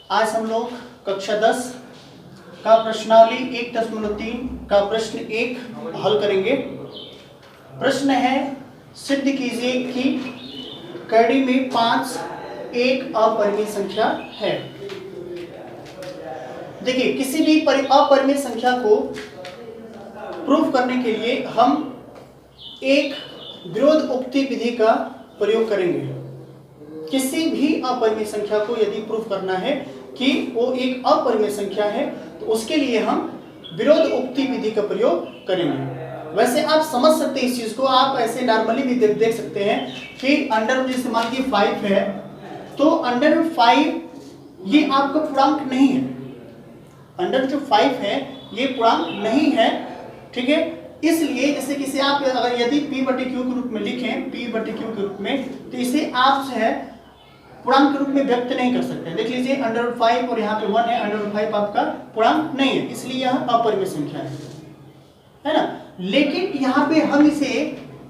आज हम लोग कक्षा 10 का प्रश्नावली 1.3 का प्रश्न 1 हल करेंगे। प्रश्न है, सिद्ध कीजिए कि कड़ी में 5 एक अपरिमेय संख्या है। देखिए, किसी भी अपरिमेय संख्या को प्रूफ करने के लिए हम एक विरोध उक्ति विधि का प्रयोग करेंगे। किसी भी अपरिमेय संख्या को यदि प्रूफ करना है कि वो एक अपरिमेय संख्या है तो उसके लिए हम विरोध उक्ति विधि का प्रयोग करेंगे। वैसे आप समझ सकते हैं इस चीज को, आप ऐसे नॉर्मली भी देख सकते हैं कि अंडर रूट जैसे मान लीजिए 5 है तो अंडर रूट 5 ये आपका पूर्णांक नहीं है। अंडर जो 5 है ये पूर्णांक नहीं है, ठीक है। इसलिए जैसे किसी आप अगर यदि p/q के रूप में लिखें, p/q के रूप में, तो इसे आप जो है पूर्णांक के रूप में व्यक्त नहीं कर सकते। देख लीजिए अंडर रूट 5 और यहाँ पे 1 है, अंडर रूट 5 आपका पूर्णांक नहीं है, इसलिए यह अपरिमेय संख्या है ना। लेकिन यहाँ पे हम इसे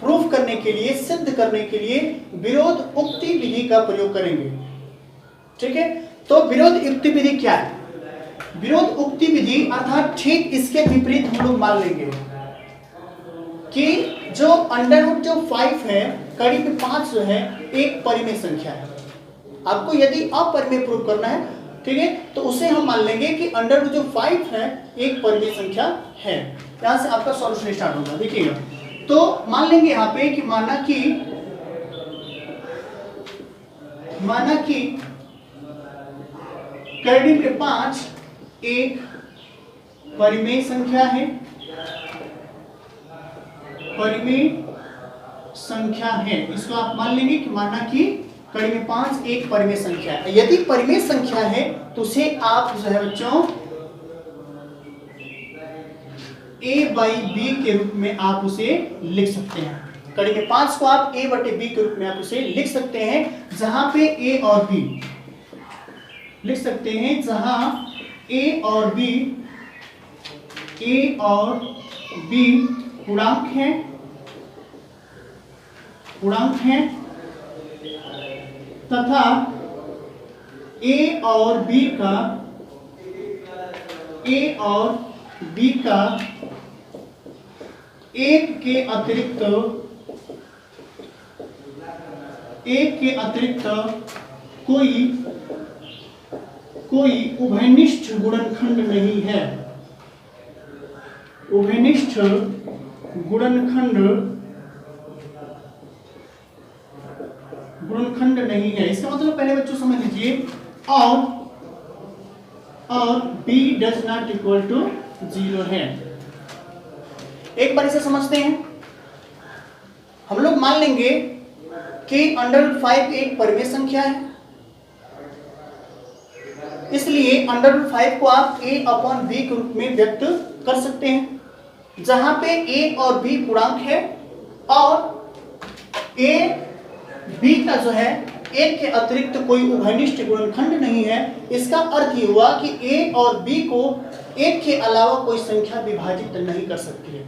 प्रूफ करने के लिए, सिद्ध करने के लिए विरोध उक्ति विधि का प्रयोग करेंगे, ठीक है। तो विरोध उक्ति विधि क्या है? विरोध उक्ति विधि अर्थात ठीक इसके विपरीत हम लोग मान लेंगे कि जो अंडर रूट जो 5 है, कड़ी पे 5 जो है एक परिमेय संख्या है। आपको यदि अपरिमेय प्रूव करना है, ठीक है, तो उसे हम मान लेंगे कि अंडर रूट जो 5 है एक परिमेय संख्या है। यहां से आपका सॉल्यूशन स्टार्ट होगा। देखिएगा, तो मान लेंगे यहाँ पे कि माना कि कड़ी पे 5 एक परिमेय संख्या है, परिमेय संख्या है। इसको आप मान लेंगे कि माना कि कड़ी में 5 एक परिमेय संख्या है। यदि परिमेय संख्या है तो उसे आप जो है बच्चों a/b के रूप में आप उसे लिख सकते हैं। कड़ी में 5 को आप a/b के रूप में आप उसे लिख सकते हैं, जहां पे a और b लिख सकते हैं, जहां a और b पूर्णांक हैं तथा a और b का एक के अतिरिक्त कोई उभयनिष्ठ गुणनखंड नहीं है। उभयनिष्ठ गुणनखंड नहीं है। इसका मतलब पहले बच्चों समझ लीजिए, और b does not equal to 0 है। एक बार इसे समझते हैं। हम लोग मान लेंगे कि अंडर रूट 5 एक परिमेय संख्या है, इसलिए अंडर रूट 5 को आप a/b के रूप में व्यक्त कर सकते हैं, जहां पे a और b पूर्णांक है और a b का जो है एक के अतिरिक्त कोई उभयनिष्ठ गुणनखंड नहीं है। इसका अर्थ ये हुआ कि a और b को एक के अलावा कोई संख्या विभाजित नहीं कर सकती है।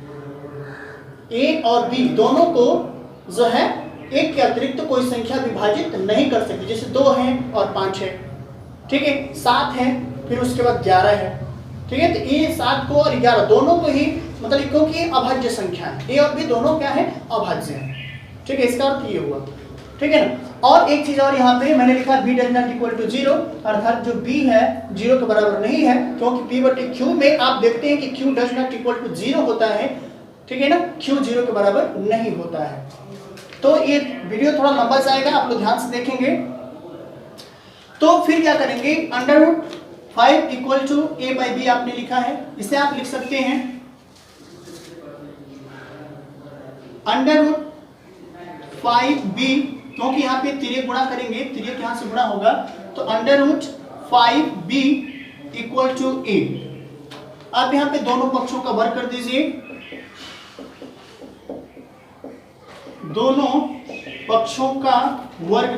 a और b दोनों को जो है एक के अतिरिक्त कोई संख्या विभाजित नहीं कर सकती। जैसे 2 है और 5 है, ठीक है, 7 है, फिर उसके बाद 11 है, ठीक है। तो ये 7 को और 11 दोनों को ही मतलब क्योंकि अभाज्य संख्या है, a और b दोनों क्या है, अभाज्य है, ठीक है। इसका अर्थ ये हुआ, ठीक है ना। और एक चीज और यहाँ पे मैंने लिखा b does not equal to 0, अर्थात जो b है 0 के बराबर नहीं है, क्योंकि p/q में आप देखते हैं कि q does not equal to 0 होता है, ठीक है ना, q 0 के बराबर नहीं होता है। तो ये वीडियो थोड़ा लंबा जाएगा, आप लोग ध्यान से देखेंगे। तो फिर क्या करेंगे, under root 5 equal to a/b आपने लिखा है, इसे आप लिख सकते हैं अंडर रूट 5b, क्योंकि यहाँ पे तिर्यक गुणा करेंगे, तिर्यक यहाँ से गुणा होगा, तो under root 5b equal to a। आप यहाँ पे दोनों पक्षों का वर्ग कर दीजिए। दोनों पक्षों का वर्ग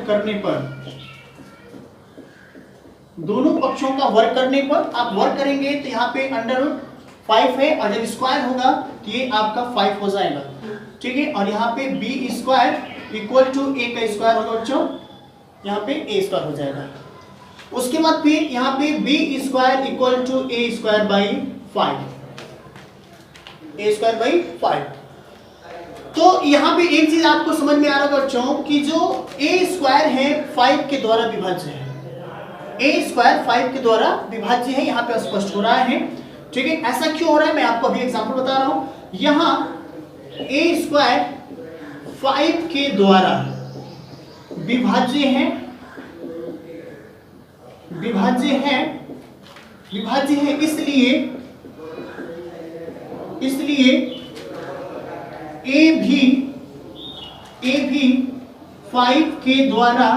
करने पर आप वर्ग करेंगे तो यहाँ पे अंडर रूट 5 है और जब स्क्वायर होगा तो ये आपका 5 हो जाएगा, ठीक है। और यहाँ पे b square equal to a का स्क्वायर होगा बच्चों, यहाँ पे a स्क्वायर हो जाएगा। उसके बाद फिर यहाँ पे B square equal to A square by 5, A square by 5। तो यहाँ पे एक चीज आपको समझ में आ रहा है बच्चों कि जो ए स्क्वायर है 5 के द्वारा विभाज्य है, ए स्क्वायर 5 के द्वारा विभाज्य है, यहाँ पे स्पष्ट हो रहा है। ठीक है, ऐसा क्यों हो रहा है मैं आपको अभी एग्जांपल बता रहा हूं। यहाँ ए स्क्वायर 5 के द्वारा विभाज्य है, इसलिए ए भी 5 के द्वारा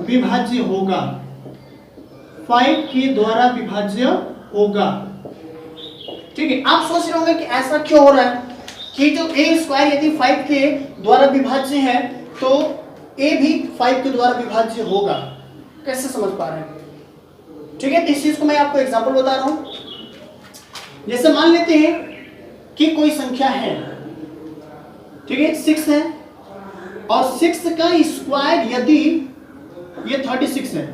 विभाज्य होगा, 5 के द्वारा विभाज्य होगा। ठीक है, आप सोच रहे होंगे कि ऐसा क्यों हो रहा है कि जो ए स्क्वायर यदि 5 के द्वारा विभाज्य है तो ए भी 5 के द्वारा विभाज्य होगा, कैसे समझ पा रहे हैं? ठीक है, इस चीज को मैं आपको एग्जांपल बता रहा हूं। जैसे मान लेते हैं कि कोई संख्या है, ठीक है 6 है, और 6 का स्क्वायर यदि ये 36 है,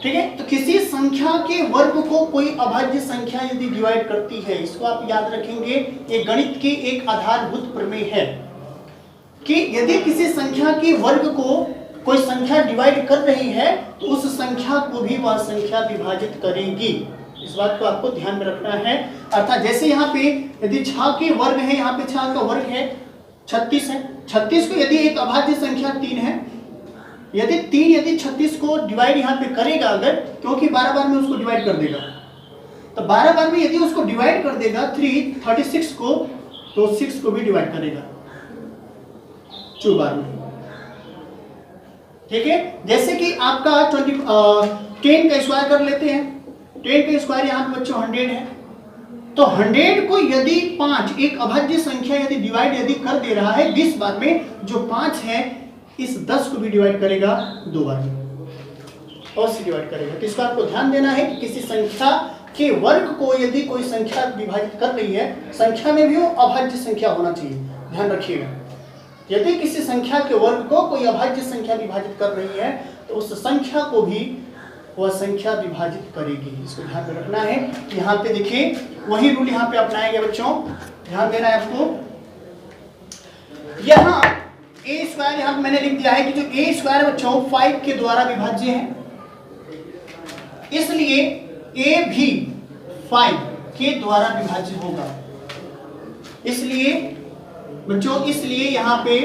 ठीक है, तो किसी संख्या के वर्ग को कोई अभाज्य संख्या यदि डिवाइड करती है, इसको आप याद रखेंगे, ये गणित की एक आधारभूत प्रमेय है कि यदि किसी संख्या के वर्ग को कोई संख्या डिवाइड कर रही है तो उस संख्या को भी वह संख्या विभाजित करेगी। इस बात को आपको ध्यान में रखना है। अर्थात जैसे यहाँ पे यदि 6 के वर्ग है, यहाँ पे 6 का वर्ग है 36 है, 36 को यदि एक अभाज्य संख्या 3 है, यदि 3 यदि 36 को डिवाइड यहाँ पे करेगा अगर, क्योंकि 12 बार में उसको डिवाइड कर देगा, तो 12 बार में यदि उसको डिवाइड कर देगा 36 को, तो 6 को भी डिवाइड करेगा 2 बार में। ठीक है, जैसे कि आपका 10 का स्क्वायर कर लेते हैं, 10 का स्क्वायर यहाँ पे बच्चों 100 है, तो 100 को यदि 5 एक अभाज्य संख्या यदि डिवाइड यदि कर दे रहा है 20 बार में, जो 5 है इस 10 को भी डिवाइड करेगा 2 बार में और से डिवाइड करेगा। तो इसको आपको ध्यान देना है कि किसी संख्या के वर्ग को यदि कोई संख्या विभाजित कर रही है, संख्या में भी वो अभाज्य संख्या होना चाहिए, ध्यान रखिएगा। यदि किसी संख्या के वर्ग को कोई अभाज्य संख्या विभाजित कर रही है तो उस संख्या को भी वह संख्या विभाजित करेगी, इसको ध्यान में रखना है। यहाँ पे देखिए वही रूल यहाँ पे अपनाया गया बच्चों, ध्यान देना है आपको। यहाँ ए स्क्वायर यहाँ मैंने लिख दिया है कि जो ए स्क्वायर बच्चों 5 के द्वारा विभाज्य है, इसलिए ए भी 5 के द्वारा विभाज्य होगा। इसलिए बच्चों, इसलिए यहाँ पे,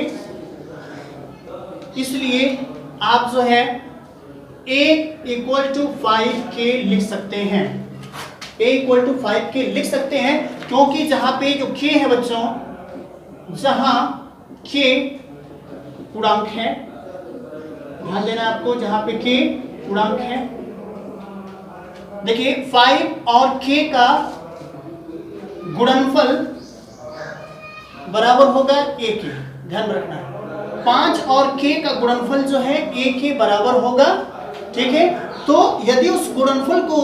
इसलिए आप जो है a = 5 के लिख सकते हैं, a = 5 के लिख सकते हैं, क्योंकि जहां पे जो k है बच्चों, जहां k पूर्णांक है, ध्यान देना आपको, जहां पे k पूर्णांक है, देखिए 5 और k का गुणनफल बराबर होगा a के, ध्यान रखना है। 5 और k का गुणनफल जो है a के बराबर होगा, ठीक है। तो यदि उस गुणनफल को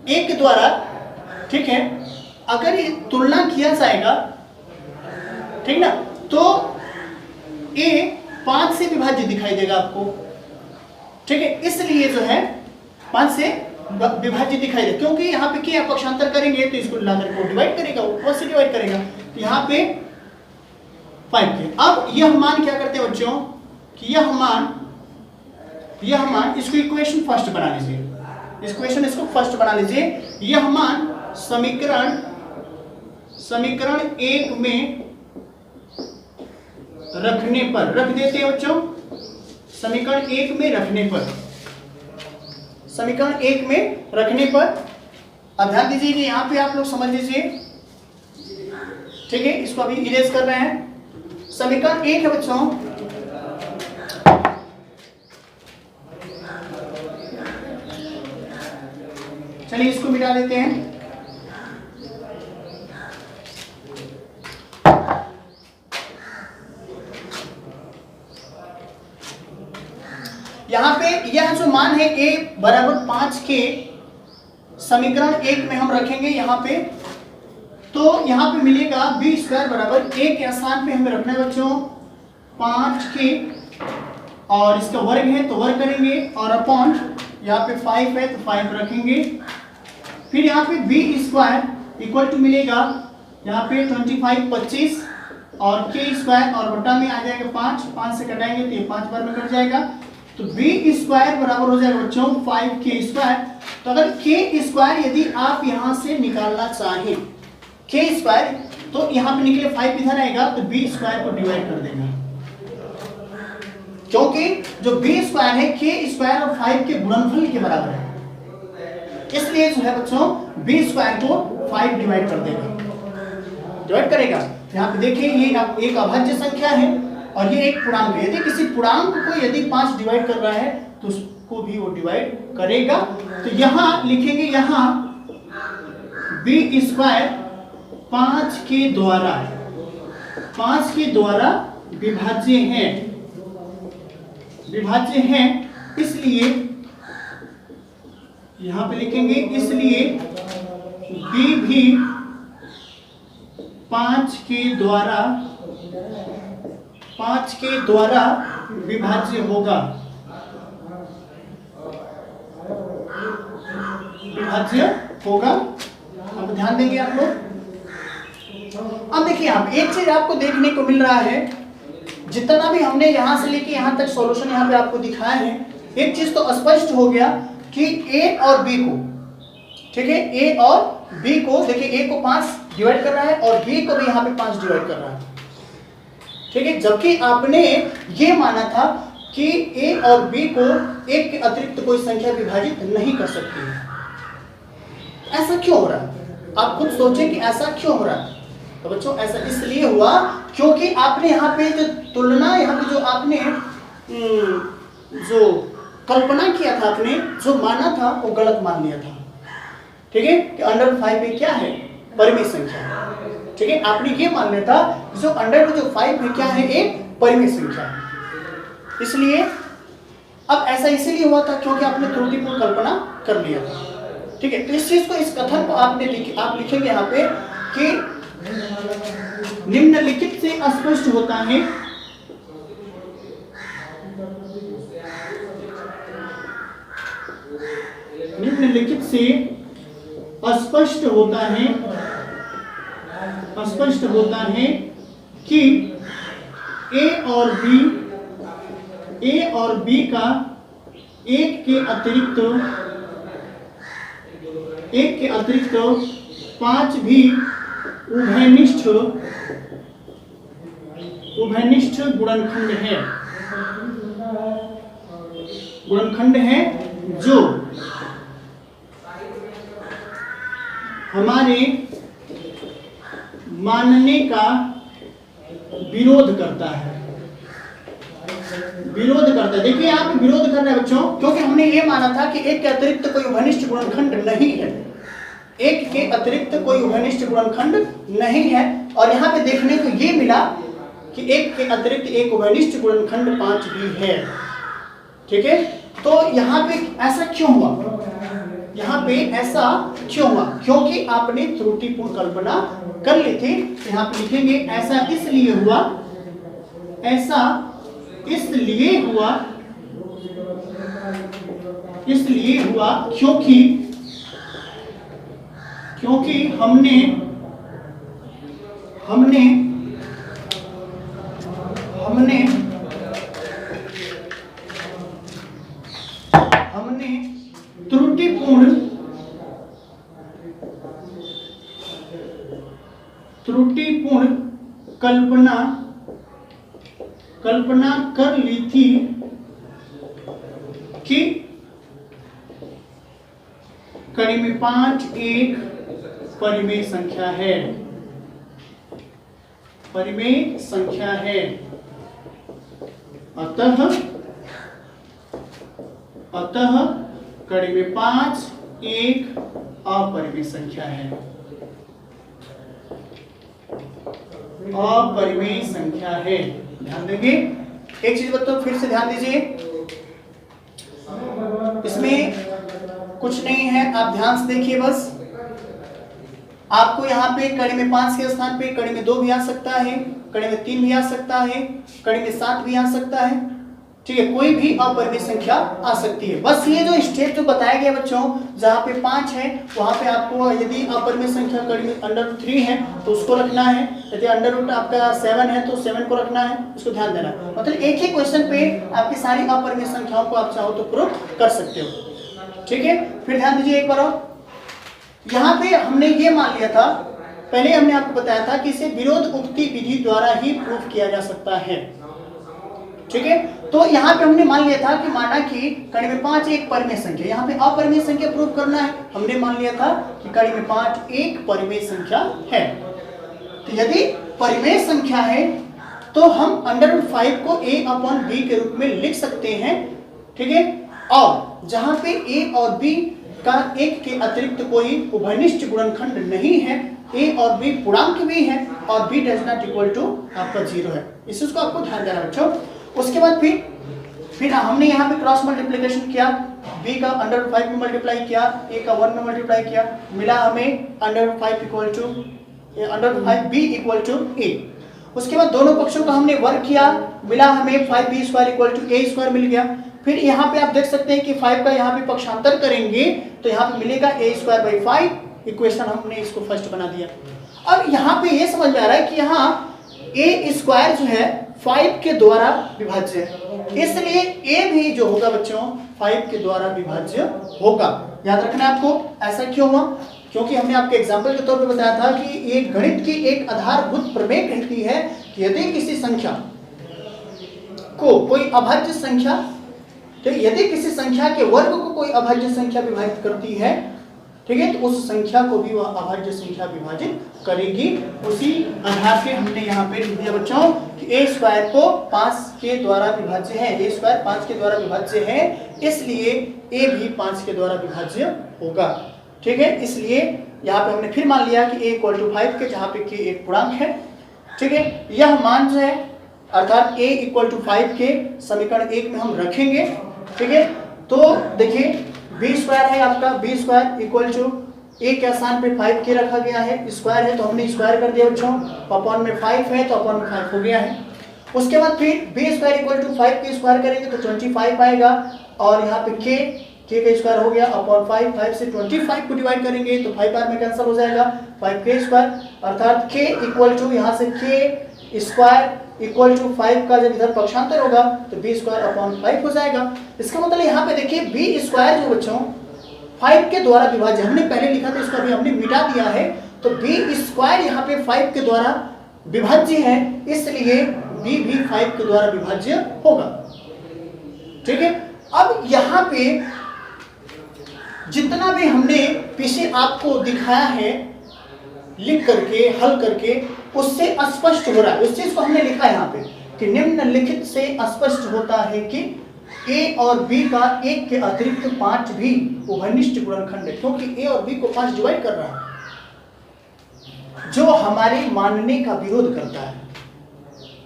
a के द्वारा, ठीक है, अगर ये तुलना किया जाएगा, ठीक ना, तो a 5 से विभाज्य दिखाई देगा आपको, ठीक है। इसलिए जो है 5 से विभाज्य दिखाई दे, क्योंकि यहाँ पे क्या पक्षांतर करेंगे तो इसको लाकर को डिवाइड करेगा, ऊपर से डिवाइड करेगा, तो यहाँ पे 5 के। अब यह मान क्या करते हैं बच्चों कि यह मान इसको इक्वेशन फर्स्ट बना लीजिए, इक्वेशन इसको फर्स्ट बना लीजिए। यह मान समीकरण 1 में रखने पर, रख देते हैं बच्चों, समीकरण 1 में रखने पर, समीकरण 1 में रखने पर, अब ध्यान दीजिए कि यहाँ पे आप लोग समझ लीजिए, ठीक है, इसको अभी इरेज कर रहे हैं। समीकरण 1 है बच्चों, चलिए इसको मिटा देते हैं। यहाँ पे यह जो मान है a बराबर 5 के समीकरण 1 में हम रखेंगे यहाँ पे, तो यहाँ पे मिलेगा b² बराबर a के स्थान पे हमें रखना है बच्चों 5 के और इसका वर्ग है तो वर्ग करेंगे, और अपॉन यहाँ पे 5 है तो 5 रखेंगे। फिर यहाँ पे बी स्क्वायर इक्वल टू मिलेगा यहाँ पे 25 25 और के स्क्वायर, और बटा में आ जाएगा 5, 5 से कटाएंगे तो ये 5 बार में कट जाएगा, तो बी स्क्वायर बराबर हो जाएगा बच्चों 5k स्क्वायर। तो अगर के स्क्वायर यदि आप यहाँ से निकालना चाहें के स्क्वायर, तो यहाँ पे निकले 5 इधर आएगा तो बी स्क्वायर को डिवाइड कर देगा, क्योंकि जो बी स्क्वायर है के स्क्वायर और 5 के गुणनफल के बराबर है, इसलिए जो है बच्चों बी स्क्वायर को 5 डिवाइड कर देगा, डिवाइड करेगा। यहाँ पे देखिए ये एक अभाज्य संख्या है और ये एक पूर्णांक है। यदि किसी पूर्णांक को यदि 5 डिवाइड कर रहा है तो उसको भी वो डिवाइड करेगा। तो यहाँ लिखेंगे, यहाँ बी स्क्वायर 5 के द्वारा विभाज्य है, इसलिए यहाँ पे लिखेंगे, इसलिए बी भी 5 के द्वारा विभाज्य होगा, अब ध्यान देंगे आप लोग। अब देखिए आप एक चीज आपको देखने को मिल रहा है, जितना भी हमने यहां से लेके यहां तक सॉल्यूशन यहाँ पे आपको दिखाया है, एक चीज तो स्पष्ट हो गया कि ए और बी को, ठीक है, ए और बी को देखिए, ए को 5 डिवाइड कर रहा है और बी को भी यहाँ पे 5 डिवाइड कर रहा है, ठीक है। जबकि आपने ये माना था कि ए और बी को एक के अतिरिक्त कोई संख्या विभाजित नहीं कर सकती है। ऐसा क्यों हो रहा है? आप खुद सोचें कि ऐसा क्यों हो रहा है। तो बच्चों ऐसा इसलिए हुआ क्योंकि आपने यहाँ पे जो तुलना, यहाँ पे जो आपने जो कल्पना किया था, आपने जो माना था वो गलत मान लिया था, ठीक है, कि अंडर 5 में क्या है, परिमेय संख्या, ठीक है। आपने ये मान लिया था जो अंडर जो 5 में क्या है, एक परिमेय संख्या है। इसलिए अब ऐसा इसीलिए हुआ था क्योंकि आपने त्रुटिपूर्ण कल्पना कर लिया था, ठीक है। तो इस चीज को, इस कथन को आप लिखेंगे यहाँ पे कि निम्नलिखित से स्पष्ट होता है, निम्नलिखित से स्पष्ट होता है कि ए और बी का एक के अतिरिक्त 5 भी उभयनिष्ठ गुणनखंड है जो हमारे मानने का विरोध करता है। देखिए आप विरोध कर रहे हैं बच्चों, क्योंकि हमने ये माना था कि एक के अतिरिक्त कोई उभयनिष्ठ गुणनखंड नहीं है, एक के अतिरिक्त कोई उभयनिष्ठ गुणनखंड नहीं है। और यहाँ पे देखने को ये मिला कि एक के अतिरिक्त एक उभयनिष्ठ गुणनखंड 5 भी है, ठीक है। तो यहाँ पे ऐसा क्यों हुआ, क्योंकि आपने त्रुटिपूर्ण कल्पना कर ली थी। यहाँ पे लिखेंगे ऐसा इसलिए हुआ क्योंकि हमने त्रुटिपूर्ण कल्पना कर ली थी कि कड़ी में 5 एक परिमेय संख्या है, अतः कड़ी में 5 एक अपरिमेय संख्या है, ध्यान देंगे। एक चीज बताओ, फिर से ध्यान दीजिए, इसमें कुछ नहीं है, आप ध्यान से देखिए बस। आपको यहाँ पे कड़ी में 5 के स्थान पे कड़ी में 2 भी आ सकता है, कड़ी में 3 भी आ सकता है, कड़ी में 7 भी आ सकता है, ठीक है, कोई भी अपरिमेय संख्या आ सकती है। बस ये जो स्टेप जो बताया गया बच्चों, जहाँ पे 5 है वहाँ पे आपको यदि अपरिमेय संख्या कड़ी में √3 है तो उसको रखना है, यदि √ आपका 7 है तो 7 को रखना है, उसको ध्यान देना है। मतलब एक ही क्वेश्चन पे आपकी सारी अपरिमेय संख्याओं को आप चाहो तो प्रूफ कर सकते हो। ठीक है, फिर ध्यान दीजिए एक बार और, यहाँ पे हमने ये मान लिया था, पहले हमने आपको बताया था कि इसे विरोध उक्ति विधि द्वारा ही प्रूफ किया जा सकता है। ठीक है, तो यहाँ पे हमने मान लिया था कि माना कि कड़ी में 5 एक परिमेय संख्या, यहाँ पे अपरिमेय संख्या प्रूफ करना है। हमने मान लिया था कि कड़ी में 5 एक परिमेय संख्या है। तो यदि परिमेय संख्या है तो हम √5 को a/b के रूप में लिख सकते हैं। ठीक है, और जहाँ पे a और b का एक के अतिरिक्त कोई उभयनिष्ठ गुणनखंड नहीं है, a और b पूर्णांक भी है और b does not equal to आपका 0 है। इस चीज को आपको ध्यान देना बच्चों। उसके बाद फिर हमने यहाँ पे क्रॉस मल्टीप्लिकेशन किया, b का √5 में मल्टीप्लाई किया, a का 1 में मल्टीप्लाई किया, मिला हमें √5 equal to √5b equal to a। उसके बाद दोनों पक्षों का हमने वर्ग किया, मिला हमें 5b² इक्वल टू a² मिल गया। फिर यहाँ पे आप देख सकते हैं कि 5 का यहाँ पे पक्षांतर करेंगे तो यहाँ पे मिलेगा a²/5। इक्वेशन हमने इसको फर्स्ट बना दिया। अब यहाँ पे ये समझ में आ रहा है कि यहाँ a² जो है 5 के द्वारा विभाज्य है, इसलिए a भी जो होगा बच्चों 5 के द्वारा विभाज्य होगा। याद रखना है आपको। ऐसा क्यों हुआ? क्योंकि हमने आपके एग्जाम्पल के तौर पे बताया था कि ये गणित की एक आधारभूत प्रमेय कहती है कि यदि किसी संख्या को कोई अभाज्य संख्या, तो यदि किसी संख्या के वर्ग को कोई अभाज्य संख्या विभाजित करती है, ठीक है, तो उस संख्या को भी वह अभाज्य संख्या विभाजित करेगी। उसी आधार पे हमने यहाँ पे लिख दिया बच्चों कि a² को 5 के द्वारा विभाज्य है, a² 5 के द्वारा विभाज्य है, इसलिए a भी 5 के द्वारा विभाज्य होगा। ठीक है, इसलिए यहाँ पे हमने फिर मान लिया कि a = 5 के, जहाँ पे k एक पूर्णांक है। ठीक है, यह मान जो है अर्थात a = 5 के समीकरण 1 में हम रखेंगे। ठीक है, तो देखिए b² है आपका, b² इक्वल टू a के स्थान पे 5 के रखा गया है, स्क्वायर है तो हमने स्क्वायर कर दिया बच्चों, अपॉन में 5 है तो अपॉन में 5 हो गया है। उसके बाद फिर b² इक्वल टू 5 के स्क्वायर करेंगे तो 25 आएगा, और यहाँ पे k का स्क्वायर हो गया अपॉन 5 से 25 को डिवाइड करेंगे तो 5 बार में कैंसिल हो जाएगा, 5k² अर्थात k इक्वल टू यहाँ से k² इक्वल टू 5 का जब इधर पक्षांतर होगा तो b² अपॉन 5 हो जाएगा। इसका मतलब यहाँ पे देखिए b² जो बच्चों 5 के द्वारा विभाज्य, हमने पहले लिखा था इसको अभी हमने मिटा दिया है, तो b² यहाँ पे 5 के द्वारा विभाज्य है, इसलिए b भी 5 के द्वारा विभाज्य होगा। ठीक है, अब यहाँ पे जितना भी हमने पीछे आपको दिखाया है लिख करके हल करके, उससे स्पष्ट हो रहा है, उस चीज को हमने लिखा है यहाँ पे कि निम्नलिखित से स्पष्ट होता है कि a और b का एक के अतिरिक्त 5 भी उभयनिष्ठ गुणनखंड है, क्योंकि a और b को 5 डिवाइड कर रहा है। जो हमारे मानने का विरोध करता है,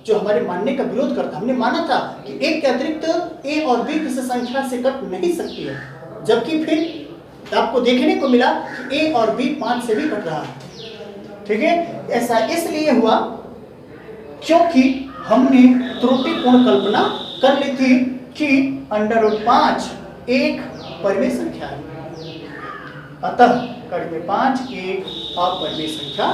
जो हमारे मानने का विरोध करता है, हमने माना था कि एक के अतिरिक्त a और b किसी संख्या से कट नहीं सकती है, जबकि फिर आपको देखने को मिला कि a और b 5 से भी कट रहा है। ठीक है, ऐसा इसलिए हुआ क्योंकि हमने त्रुटिपूर्ण कल्पना कर ली थी कि √5 एक परिमेय संख्या है, अतः कड़ी में 5 एक अपरिमेय संख्या